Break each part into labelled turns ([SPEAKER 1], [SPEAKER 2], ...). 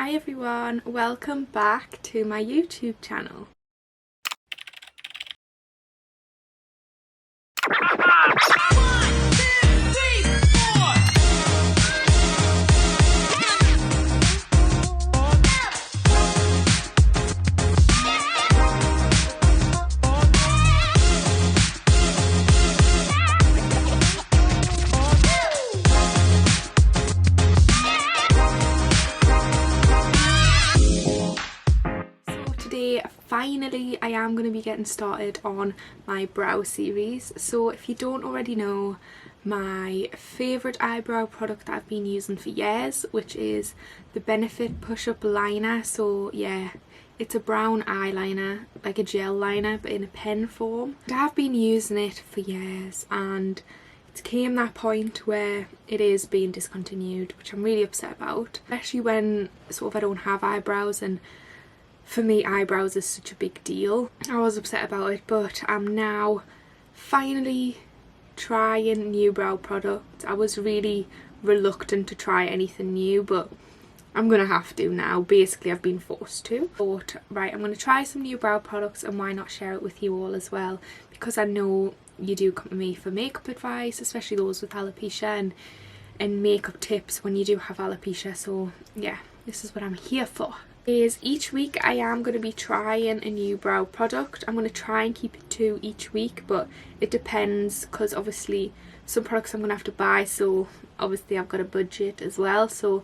[SPEAKER 1] Hi everyone, welcome back to my YouTube channel. Finally, I am going to be getting started on my brow series. So if you don't already know, my favourite eyebrow product that I've been using for years, which is the Benefit Push-Up Liner. So yeah, it's a brown eyeliner, like a gel liner but in a pen form. I've been using it for years and it came that point where it is being discontinued, which I'm really upset about, especially when sort of I don't have eyebrows, and for me eyebrows is such a big deal. I was upset about it, but I'm now finally trying new brow products. I was really reluctant to try anything new, but I'm gonna have to now. Basically I've been forced to. But right, I'm gonna try some new brow products, and why not share it with you all as well, because I know you do come to me for makeup advice, especially those with alopecia, and makeup tips when you do have alopecia. So yeah, this is what I'm here for. Each week I am going to be trying a new brow product. I'm going to try and keep it to each week, but it depends, because obviously some products I'm going to have to buy, so obviously I've got a budget as well, so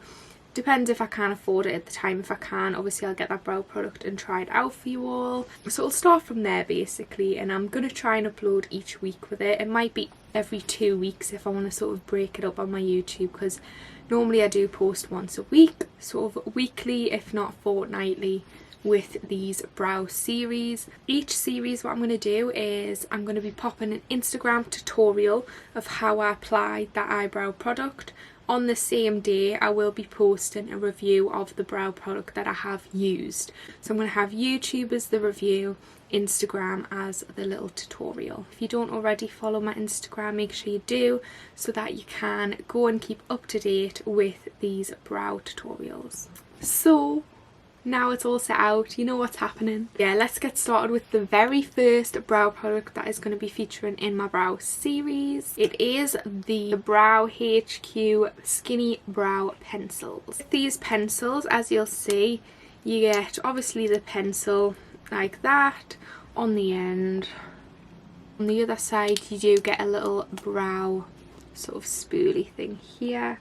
[SPEAKER 1] depends if I can afford it at the time. If I can, obviously I'll get that brow product and try it out for you all. So I'll start from there basically, and I'm going to try and upload each week with it. It might be every 2 weeks if I want to sort of break it up on my YouTube, because normally I do post once a week, sort of weekly if not fortnightly, with these brow series. Each series, what I'm going to do is I'm going to be popping an Instagram tutorial of how I applied that eyebrow product. On the same day I will be posting a review of the brow product that I have used. So I'm going to have YouTube as the review, Instagram as the little tutorial. If you don't already follow my Instagram, make sure you do, so that you can go and keep up to date with these brow tutorials. So now it's all set out, you know what's happening. Yeah, let's get started with the very first brow product that is going to be featuring in my brow series. It is the Brow HQ Skinny Brow Pencils. With these pencils, as you'll see, you get obviously the pencil like that on the end. On the other side you do get a little brow sort of spoolie thing here.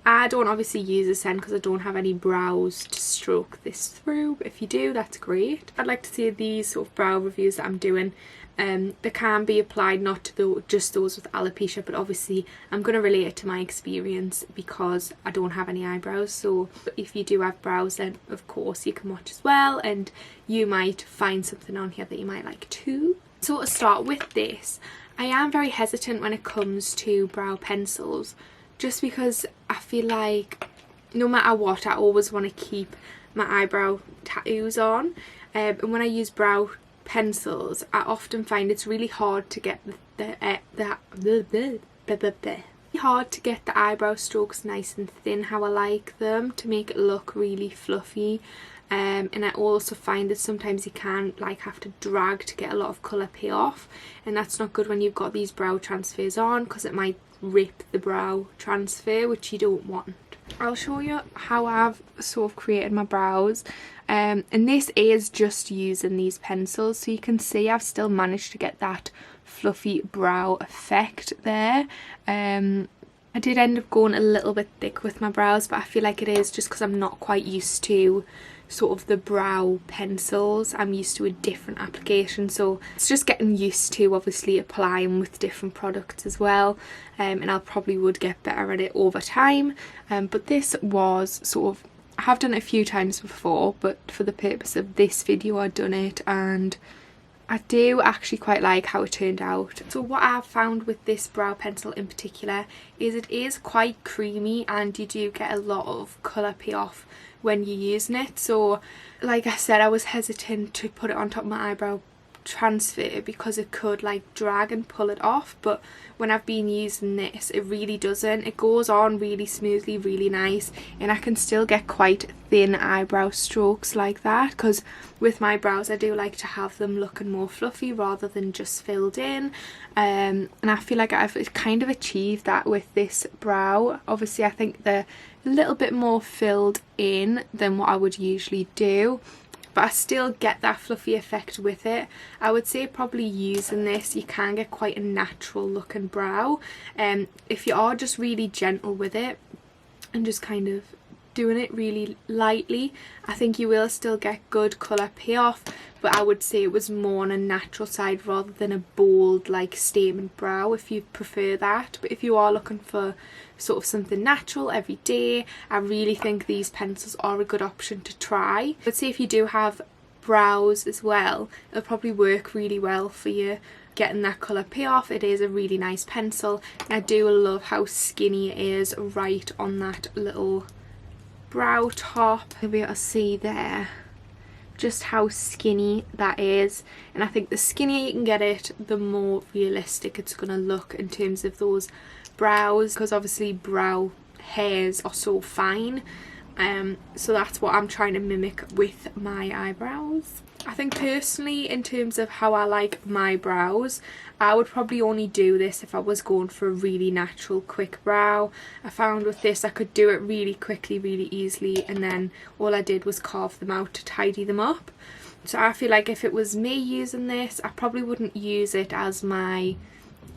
[SPEAKER 1] I don't obviously use this end because I don't have any brows to stroke this through, but if you do, that's great. I'd like to see these sort of brow reviews that I'm doing. They can be applied not to just those with alopecia, but obviously I'm going to relate it to my experience because I don't have any eyebrows. So if you do have brows, then of course you can watch as well, and you might find something on here that you might like too. So to start with this, I am very hesitant when it comes to brow pencils, just because I feel like no matter what, I always want to keep my eyebrow tattoos on, and when I use brow pencils I often find it's really hard to get hard to get the eyebrow strokes nice and thin how I like them, to make it look really fluffy. And I also find that sometimes you can have to drag to get a lot of colour pay off, and that's not good when you've got these brow transfers on, because it might rip the brow transfer, which you don't want. I'll show you how I've sort of created my brows, and this is just using these pencils, so you can see I've still managed to get that fluffy brow effect there. I did end up going a little bit thick with my brows, but I feel like it is just because I'm not quite used to sort of the brow pencils. I'm used to a different application, so it's just getting used to obviously applying with different products as well, and I probably would get better at it over time. But this was sort of, I have done it a few times before, but for the purpose of this video I've done it, and I do actually quite like how it turned out. So what I've found with this brow pencil in particular is it is quite creamy, and you do get a lot of colour payoff when you're using it. So like I said, I was hesitant to put it on top of my eyebrow transfer because it could like drag and pull it off, but when I've been using this it really doesn't. It goes on really smoothly, really nice, and I can still get quite thin eyebrow strokes like that, because with my brows I do like to have them looking more fluffy rather than just filled in, and I feel like I've kind of achieved that with this brow. Obviously I think they're a little bit more filled in than what I would usually do, but I still get that fluffy effect with it. I would say probably using this you can get quite a natural looking brow, if you are just really gentle with it and just kind of doing it really lightly, I think you will still get good colour payoff, but I would say it was more on a natural side rather than a bold like statement brow if you prefer that. But if you are looking for sort of something natural every day, I really think these pencils are a good option to try. I'd say if you do have brows as well, it'll probably work really well for you getting that colour payoff. It is a really nice pencil, and I do love how skinny it is right on that little brow top. You'll be able to see there just how skinny that is, and I think the skinnier you can get it, the more realistic it's going to look in terms of those brows, because obviously brow hairs are so fine, so that's what I'm trying to mimic with my eyebrows. I think personally, in terms of how I like my brows, I would probably only do this if I was going for a really natural quick brow. I found with this I could do it really quickly, really easily, and then all I did was carve them out to tidy them up. So I feel like if it was me using this, I probably wouldn't use it as my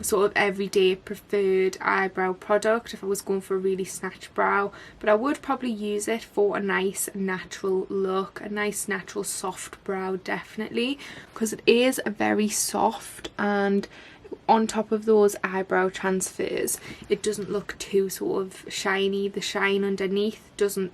[SPEAKER 1] sort of everyday preferred eyebrow product if I was going for a really snatched brow, but I would probably use it for a nice natural look, a nice natural soft brow, definitely, because it is very soft, and on top of those eyebrow transfers it doesn't look too sort of shiny. The shine underneath doesn't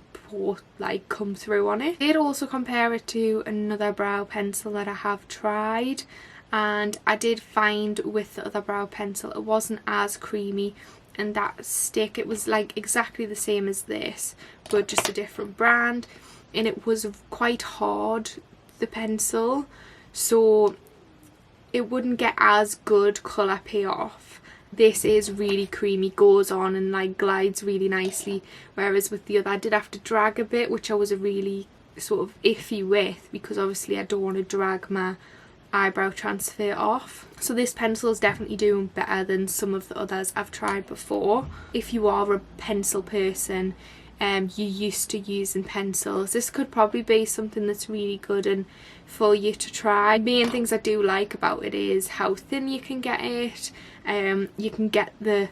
[SPEAKER 1] come through on it. I did also compare it to another brow pencil that I have tried, and I did find with the other brow pencil it wasn't as creamy, and that stick, it was like exactly the same as this but just a different brand, and it was quite hard, the pencil, so it wouldn't get as good colour payoff. This is really creamy, goes on and like glides really nicely, whereas with the other I did have to drag a bit, which I was really sort of iffy with, because obviously I don't want to drag my eyebrow transfer off. So this pencil is definitely doing better than some of the others I've tried before. If you are a pencil person, you're used to using pencils, this could probably be something that's really good and for you to try. Main things I do like about it is how thin you can get it. You can get the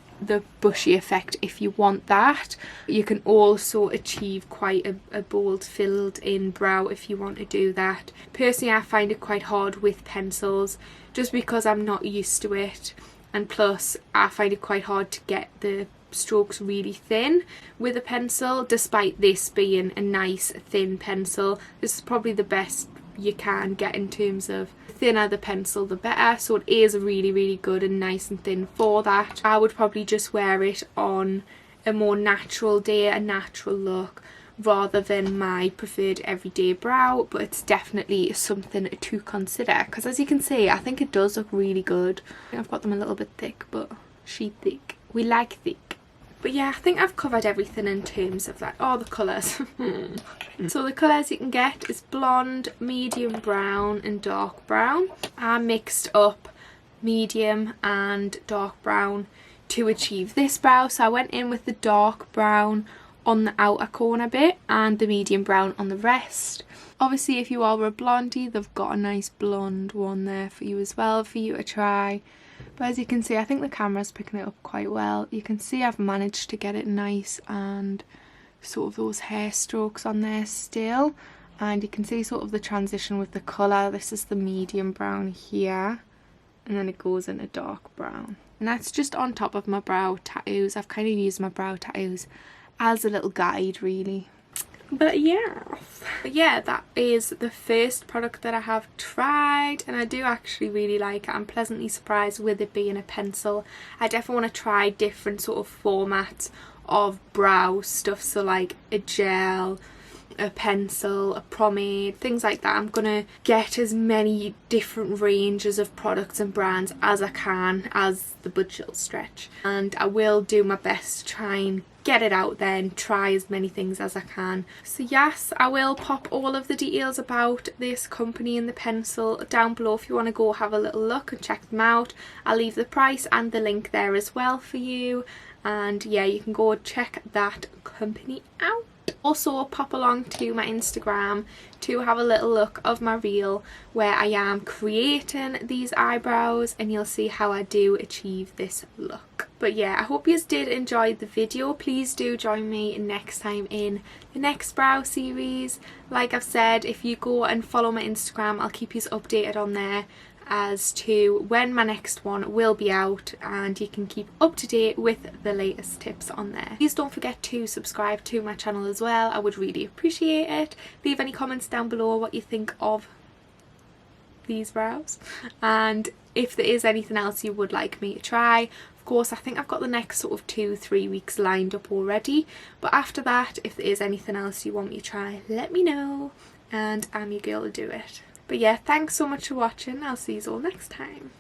[SPEAKER 1] bushy effect if you want that. You can also achieve quite a bold filled in brow if you want to do that. Personally I find it quite hard with pencils just because I'm not used to it, and plus I find it quite hard to get the strokes really thin with a pencil, despite this being a nice thin pencil. This is probably the best you can get in terms of thinner the pencil the better, so it is really good and nice and thin for that. I would probably just wear it on a more natural day, a natural look, rather than my preferred everyday brow, but it's definitely something to consider, because as you can see I think it does look really good. I've got them a little bit thick, but she thick, we like thick. But yeah, I think I've covered everything in terms of that. Oh, the colours. So the colours you can get is blonde, medium brown and dark brown. I mixed up medium and dark brown to achieve this brow, so I went in with the dark brown on the outer corner bit and the medium brown on the rest. Obviously if you are a blondie, they've got a nice blonde one there for you as well for you to try. But as you can see, I think the camera's picking it up quite well. You can see I've managed to get it nice and sort of those hair strokes on there still. And you can see sort of the transition with the colour. This is the medium brown here, and then it goes into dark brown. And that's just on top of my brow tattoos. I've kind of used my brow tattoos as a little guide really. But yeah, that is the first product that I have tried, and I do actually really like it. I'm pleasantly surprised with it being a pencil. I definitely want to try different sort of formats of brow stuff, so like a gel a pencil, a pomade, things like that. I'm gonna get as many different ranges of products and brands as I can as the budget will stretch, and I will do my best to try and get it out there and try as many things as I can. So yes, I will pop all of the details about this company and the pencil down below if you want to go have a little look and check them out. I'll leave the price and the link there as well for you, and yeah, you can go check that company out. Also pop along to my Instagram to have a little look of my reel where I am creating these eyebrows, and you'll see how I do achieve this look. But yeah, I hope you did enjoy the video. Please do join me next time in the next brow series. Like I've said, if you go and follow my Instagram, I'll keep you updated on there as to when my next one will be out, and you can keep up to date with the latest tips on there. Please don't forget to subscribe to my channel as well. I would really appreciate it. Leave any comments down below what you think of these brows, and if there is anything else you would like me to try. Of course, I think I've got the next sort of 2-3 weeks lined up already, but after that, if there is anything else you want me to try, let me know and I'm your girl to do it. But yeah, thanks so much for watching. I'll see you all next time.